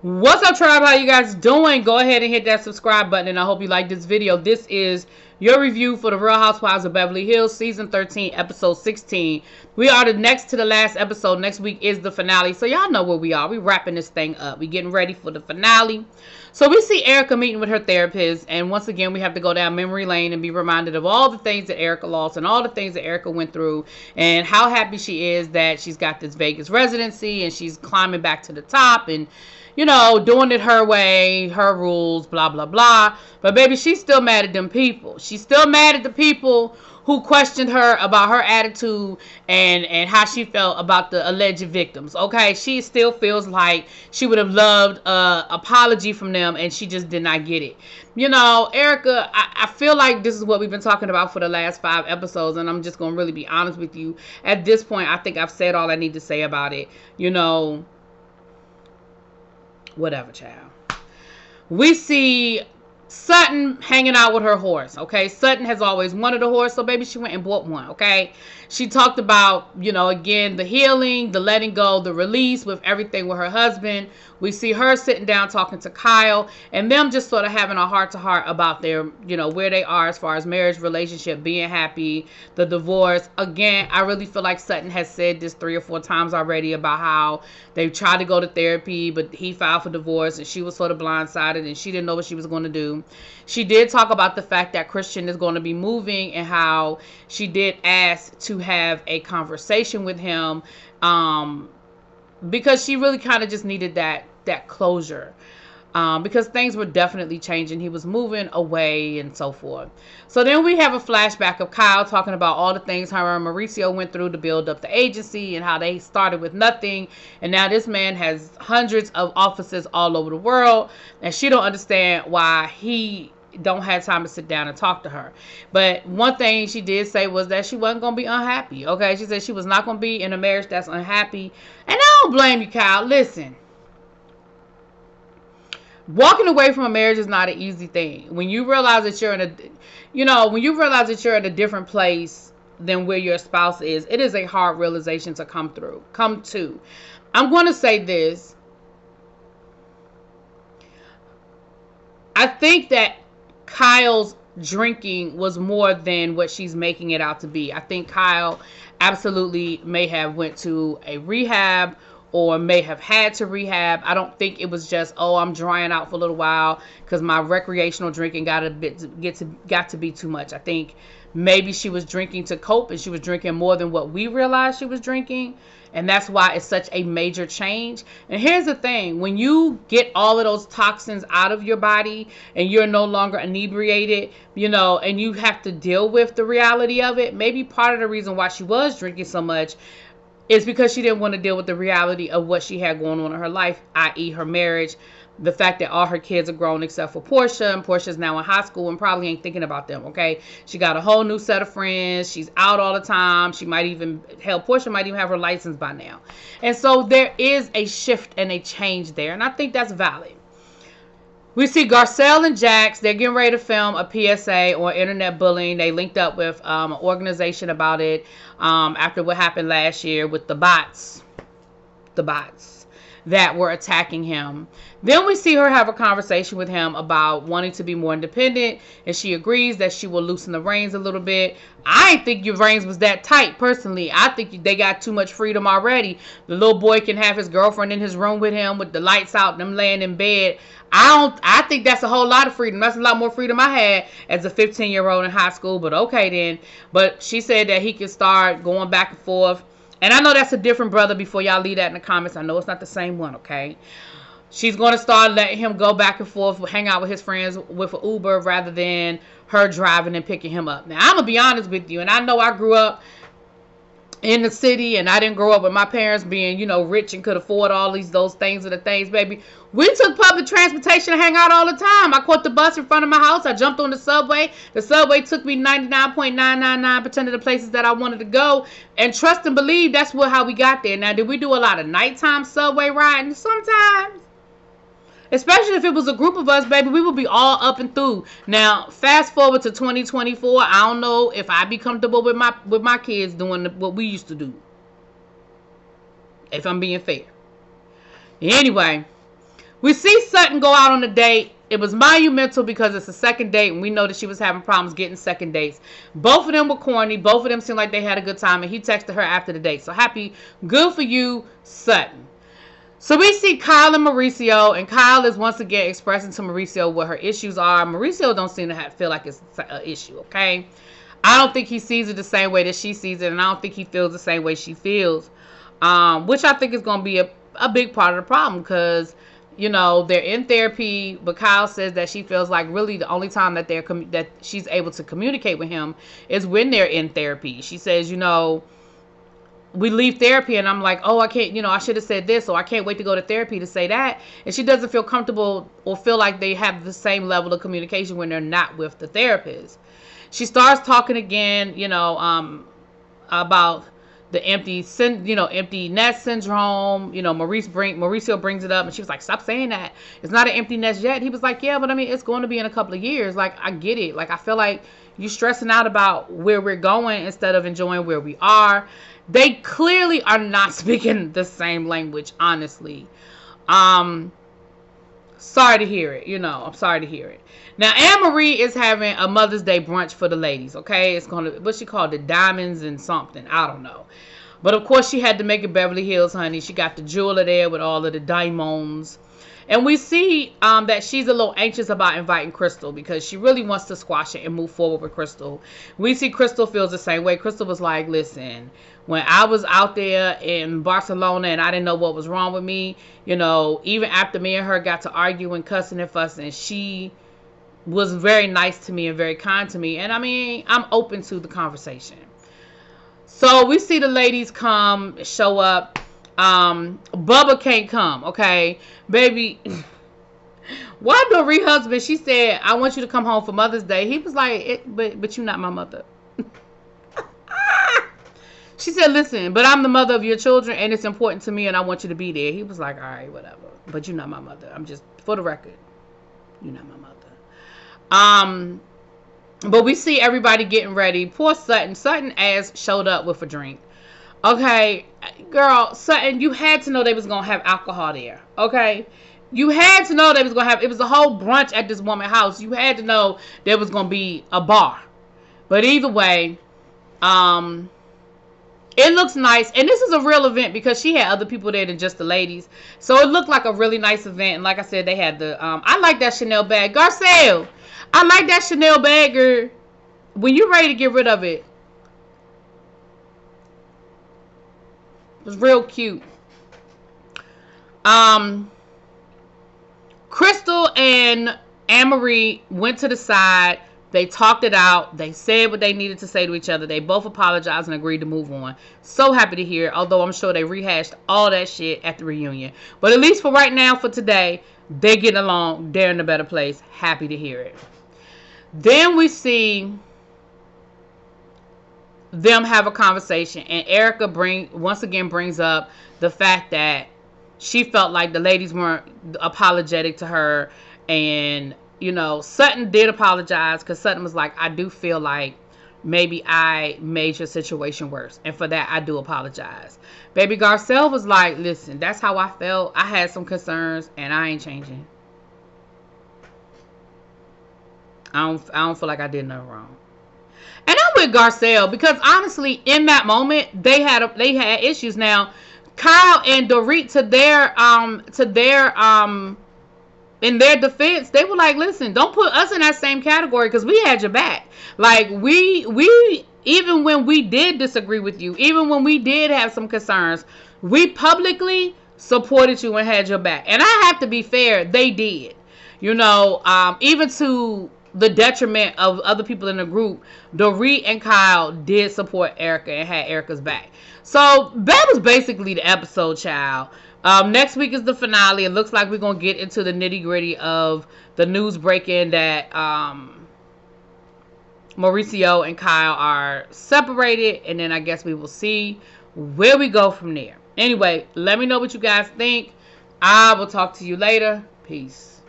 What's up, tribe? How you guys doing? Go ahead and hit that subscribe button, and I hope you like this video. This is your review for the Real Housewives of Beverly Hills, Season 13, Episode 16. We are the next to the last episode. Next week is the finale, so y'all know where we are. We wrapping this thing up. We getting ready for the finale. So we see Erica meeting with her therapist, and once again, we have to go down memory lane and be reminded of all the things that Erica lost and all the things that Erica went through and how happy she is that she's got this Vegas residency and she's climbing back to the top and, you know, doing it her way, her rules, blah, blah, blah. But baby, she's still mad at them people. She's still mad at the people who questioned her about her attitude and how she felt about the alleged victims. Okay, she still feels like she would have loved an apology from them, and she just did not get it. You know, Erica, I feel like this is what we've been talking about for the last 5 episodes, and I'm just going to really be honest with you. At this point, I think I've said all I need to say about it. You know, whatever, child. We see Sutton hanging out with her horse, okay? Sutton has always wanted a horse, so baby, she went and bought one, okay? She talked about, you know, again, the healing, the letting go, the release with everything with her husband. We see her sitting down talking to Kyle and them just sort of having a heart-to-heart about their, you know, where they are as far as marriage, relationship, being happy, the divorce. Again, I really feel like Sutton has said this 3 or 4 times already about how they tried to go to therapy, but he filed for divorce and she was sort of blindsided and she didn't know what she was going to do. She did talk about the fact that Christian is going to be moving and how she did ask to have a conversation with him because she really kind of just needed that closure because things were definitely changing. He was moving away and so forth. So then we have a flashback of Kyle talking about all the things her and Mauricio went through to build up the agency and how they started with nothing. And now this man has hundreds of offices all over the world. And she don't understand why he don't have time to sit down and talk to her. But one thing she did say was that she wasn't going to be unhappy. Okay, she said she was not going to be in a marriage that's unhappy. And I don't blame you, Kyle. Listen. Walking away from a marriage is not an easy thing. When you realize that you're in a, you know, when you realize that you're in a different place than where your spouse is, it is a hard realization to come to. I'm going to say this. I think that Kyle's drinking was more than what she's making it out to be. I think Kyle absolutely may have went to a rehab or may have had to rehab. I don't think it was just, oh, I'm drying out for a little while because my recreational drinking got to be too much. I think maybe she was drinking to cope and she was drinking more than what we realized she was drinking. And that's why it's such a major change. And here's the thing. When you get all of those toxins out of your body and you're no longer inebriated, you know, and you have to deal with the reality of it, maybe part of the reason why she was drinking so much is because she didn't want to deal with the reality of what she had going on in her life, i.e. her marriage, the fact that all her kids are grown except for Portia, and Portia's now in high school and probably ain't thinking about them, okay? She got a whole new set of friends. She's out all the time. She might even, hell, Portia might even have her license by now. And so there is a shift and a change there, and I think that's valid. We see Garcelle and Jax. They're getting ready to film a PSA on internet bullying. They linked up with an organization about it after what happened last year with the bots that were attacking him. Then we see her have a conversation with him about wanting to be more independent, and she agrees that she will loosen the reins a little bit. I didn't think your reins was that tight, personally. I think they got too much freedom already. The little boy can have his girlfriend in his room with him with the lights out and them laying in bed. I think that's a whole lot of freedom. That's a lot more freedom I had as a 15-year-old in high school, but okay then. But she said that he could start going back and forth. And I know that's a different brother. Before y'all leave that in the comments, I know it's not the same one, okay? She's going to start letting him go back and forth, hang out with his friends with an Uber rather than her driving and picking him up. Now, I'm going to be honest with you, and I know I grew up in the city, and I didn't grow up with my parents being, you know, rich and could afford all those things and the things, baby. We took public transportation to hang out all the time. I caught the bus in front of my house. I jumped on the subway. The subway took me 99.999% of the places that I wanted to go. And trust and believe, that's how we got there. Now, did we do a lot of nighttime subway riding? Sometimes. Especially if it was a group of us, baby, we would be all up and through. Now, fast forward to 2024. I don't know if I'd be comfortable with my kids doing what we used to do. If I'm being fair. Anyway, We see Sutton go out on a date. It was monumental because it's a second date, and we know that she was having problems getting second dates. Both of them were corny. Both of them seemed like they had a good time, and he texted her after the date. So happy, good for you, Sutton. So we see Kyle and Mauricio, and Kyle is once again expressing to Mauricio what her issues are. Mauricio don't seem to feel like it's an issue, okay? I don't think he sees it the same way that she sees it, and I don't think he feels the same way she feels, which I think is going to be a big part of the problem because, you know, they're in therapy, but Kyle says that she feels like really the only time that that she's able to communicate with him is when they're in therapy. She says, you know, we leave therapy and I'm like, oh, I can't, you know, I should have said this, or I can't wait to go to therapy to say that. And she doesn't feel comfortable or feel like they have the same level of communication when they're not with the therapist. She starts talking again, you know, about the empty nest syndrome. You know, Mauricio brings it up, and she was like, stop saying that. It's not an empty nest yet. He was like, yeah, but I mean, it's going to be in a couple of years. Like, I get it. Like, I feel like you're stressing out about where we're going instead of enjoying where we are. They clearly are not speaking the same language, honestly. Sorry to hear it. You know, I'm sorry to hear it. Now, Anne-Marie is having a Mother's Day brunch for the ladies, okay? It's going to, what she called it, diamonds and something. I don't know. But, of course, she had to make it Beverly Hills, honey. She got the jeweler there with all of the diamonds. And we see that she's a little anxious about inviting Crystal because she really wants to squash it and move forward with Crystal. We see Crystal feels the same way. Crystal was like, listen, when I was out there in Barcelona and I didn't know what was wrong with me, you know, even after me and her got to arguing, cussing and fussing, she was very nice to me and very kind to me. And I mean, I'm open to the conversation. So we see the ladies show up. Bubba can't come, okay? Baby, why Doree husband, she said, I want you to come home for Mother's Day. He was like, but you're not my mother. She said, listen, but I'm the mother of your children, and it's important to me, and I want you to be there. He was like, all right, whatever. But you're not my mother. I'm just, for the record, you're not my mother. But we see everybody getting ready. Poor Sutton. Sutton ass showed up with a drink. Okay, girl, Sutton, you had to know they was going to have alcohol there, okay? You had to know they was going to have, it was a whole brunch at this woman's house. You had to know there was going to be a bar. But either way, it looks nice. And this is a real event because she had other people there than just the ladies. So it looked like a really nice event. And like I said, they had the, I like that Chanel bag. Garcelle, I like that Chanel bag, girl. When you're ready to get rid of it, it was real cute. Crystal and Anne-Marie went to the side. They talked it out. They said what they needed to say to each other. They both apologized and agreed to move on. So happy to hear it, although I'm sure they rehashed all that shit at the reunion. But at least for right now, for today, they're getting along. They're in a better place. Happy to hear it. Then we see them have a conversation, and Erica once again brings up the fact that she felt like the ladies weren't apologetic to her, and you know, Sutton did apologize because Sutton was like, I do feel like maybe I made your situation worse, and for that I do apologize. Baby Garcelle was like, listen, that's how I felt. I had some concerns and I ain't changing. I don't feel like I did nothing wrong. And I'm with Garcelle because honestly, in that moment, they had issues. Now, Kyle and Dorit, in their defense, they were like, listen, don't put us in that same category because we had your back. Like, we even when we did disagree with you, even when we did have some concerns, we publicly supported you and had your back. And I have to be fair, they did. You know, even to the detriment of other people in the group, Dorit and Kyle did support Erica and had Erica's back. So that was basically the episode, child. Next week is the finale. It looks like we're going to get into the nitty gritty of the news breaking that Mauricio and Kyle are separated. And then I guess we will see where we go from there. Anyway, let me know what you guys think. I will talk to you later. Peace.